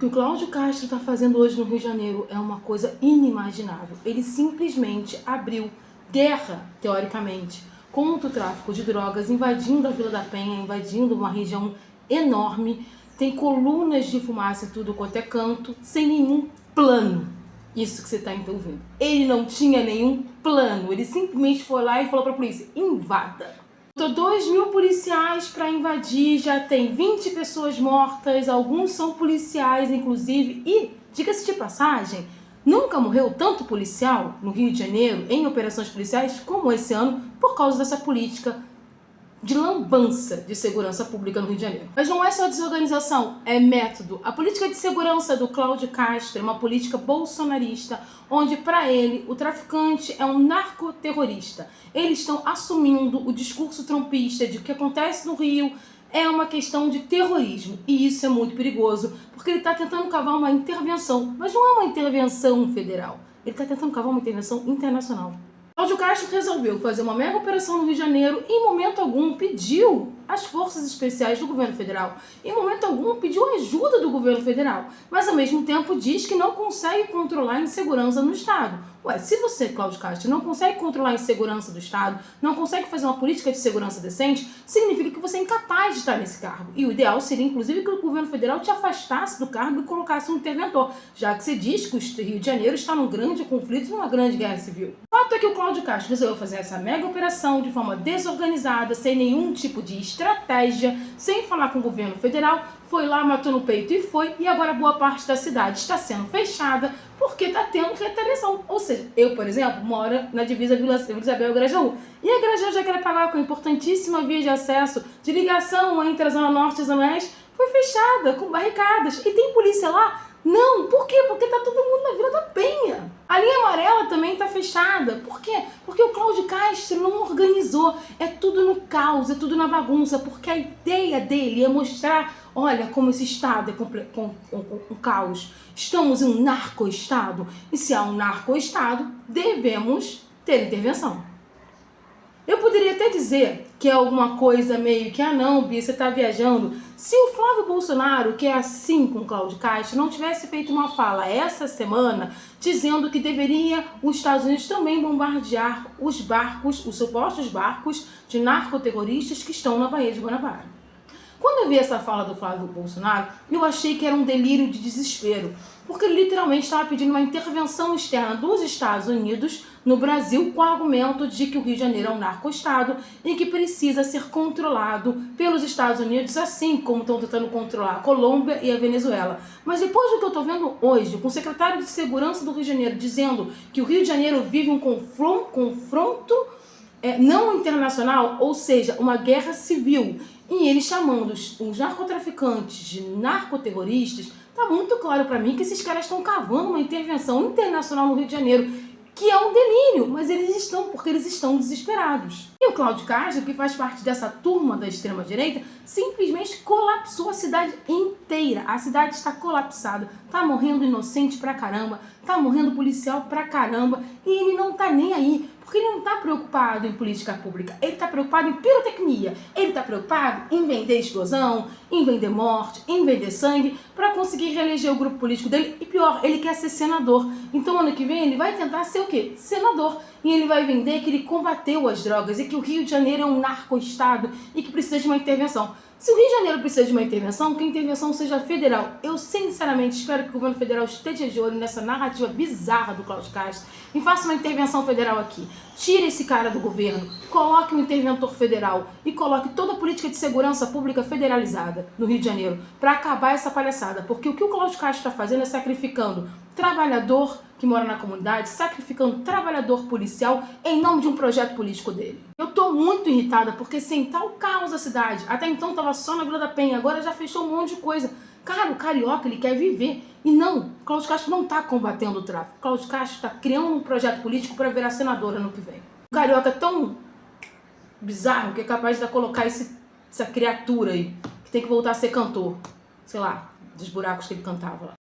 O que o Cláudio Castro está fazendo hoje no Rio de Janeiro é uma coisa inimaginável. Ele simplesmente abriu guerra, teoricamente, contra o tráfico de drogas, invadindo a Vila da Penha, invadindo uma região enorme, tem colunas de fumaça e tudo quanto é canto, sem nenhum plano. Isso que você está ouvindo. Ele não tinha nenhum plano, ele simplesmente foi lá e falou para a polícia: invada. Botou 2.000 policiais para invadir, já tem 20 pessoas mortas, alguns são policiais inclusive, e, diga-se de passagem, nunca morreu tanto policial no Rio de Janeiro em operações policiais como esse ano por causa dessa política de lambança de segurança pública no Rio de Janeiro. Mas não é só desorganização, é método. A política de segurança do Cláudio Castro é uma política bolsonarista, onde para ele o traficante é um narcoterrorista. Eles estão assumindo o discurso trumpista de que o que acontece no Rio é uma questão de terrorismo. E isso é muito perigoso, porque ele está tentando cavar uma intervenção, mas não é uma intervenção federal. Ele está tentando cavar uma intervenção internacional. Cláudio Castro resolveu fazer uma mega operação no Rio de Janeiro e em momento algum pediu as forças especiais do governo federal. Em momento algum pediu ajuda do governo federal, mas ao mesmo tempo diz que não consegue controlar a insegurança no Estado. Ué, se você, Cláudio Castro, não consegue controlar a insegurança do Estado, não consegue fazer uma política de segurança decente, significa que você é incapaz de estar nesse cargo. E o ideal seria, inclusive, que o governo federal te afastasse do cargo e colocasse um interventor, já que você diz que o Rio de Janeiro está num grande conflito, numa grande guerra civil. O fato é que o Cláudio Castro resolveu fazer essa mega operação de forma desorganizada, sem nenhum tipo de estratégia, sem falar com o governo federal, foi lá, matou no peito e foi, e agora boa parte da cidade está sendo fechada porque está tendo retaliação. Ou seja, eu, por exemplo, moro na divisa Vila Isabel e Grajaú. E a Grajaú já quer pagar com a importantíssima via de acesso de ligação entre a Zona Norte e a Zona Oeste, foi fechada, com barricadas. E tem polícia lá? Não. Por quê? Porque tá todo mundo na Vila da Penha. A linha amarela também tá fechada. Por quê? Porque o Cláudio Castro não organizou. É tudo no caos, é tudo na bagunça. Porque a ideia dele é mostrar, olha como esse Estado é um caos. Estamos em um narco-estado. E se há um narco-estado, devemos ter intervenção. Eu poderia até dizer que é alguma coisa meio que, não, Bia, você tá viajando. Se o Flávio Bolsonaro, que é assim com o Cláudio Castro, não tivesse feito uma fala essa semana dizendo que deveria os Estados Unidos também bombardear os barcos, os supostos barcos de narcoterroristas que estão na Baía de Guanabara. Quando eu vi essa fala do Flávio Bolsonaro, eu achei que era um delírio de desespero, porque ele literalmente estava pedindo uma intervenção externa dos Estados Unidos no Brasil com o argumento de que o Rio de Janeiro é um narco-estado e que precisa ser controlado pelos Estados Unidos, assim como estão tentando controlar a Colômbia e a Venezuela. Mas depois do que eu estou vendo hoje, com o secretário de Segurança do Rio de Janeiro dizendo que o Rio de Janeiro vive um confronto não internacional, ou seja, uma guerra civil, e ele chamando os narcotraficantes de narcoterroristas, tá muito claro para mim que esses caras estão cavando uma intervenção internacional no Rio de Janeiro, que é um delírio, mas porque eles estão desesperados. E o Cláudio Castro, que faz parte dessa turma da extrema-direita, simplesmente colapsou a cidade inteira. A cidade está colapsada, tá morrendo inocente pra caramba, tá morrendo policial pra caramba, e ele não tá nem aí, porque ele não tá preocupado em política pública, ele tá preocupado em pirotecnia, ele tá preocupado em vender explosão, em vender morte, em vender sangue, para conseguir reeleger o grupo político dele, e pior, ele quer ser senador. Então ano que vem ele vai tentar ser o quê? Senador. E ele vai vender que ele combateu as drogas e que o Rio de Janeiro é um narco-estado e que precisa de uma intervenção. Se o Rio de Janeiro precisa de uma intervenção, que a intervenção seja federal. Eu sinceramente espero que o governo federal esteja de olho nessa narrativa bizarra do Cláudio Castro e faça uma intervenção federal aqui. Tire esse cara do governo, coloque um interventor federal e coloque toda a política de segurança pública federalizada no Rio de Janeiro para acabar essa palhaçada. Porque o que o Cláudio Castro está fazendo é sacrificando trabalhador que mora na comunidade, sacrificando trabalhador policial em nome de um projeto político dele. Eu tô muito irritada porque sem tal caos a cidade, até então tava só na Vila da Penha, agora já fechou um monte de coisa. Cara, o carioca, ele quer viver. E não, Cláudio Castro não tá combatendo o tráfico. Cláudio Castro está criando um projeto político para virar senador ano que vem. O carioca é tão bizarro que é capaz de colocar essa criatura aí, que tem que voltar a ser cantor, sei lá, dos buracos que ele cantava lá.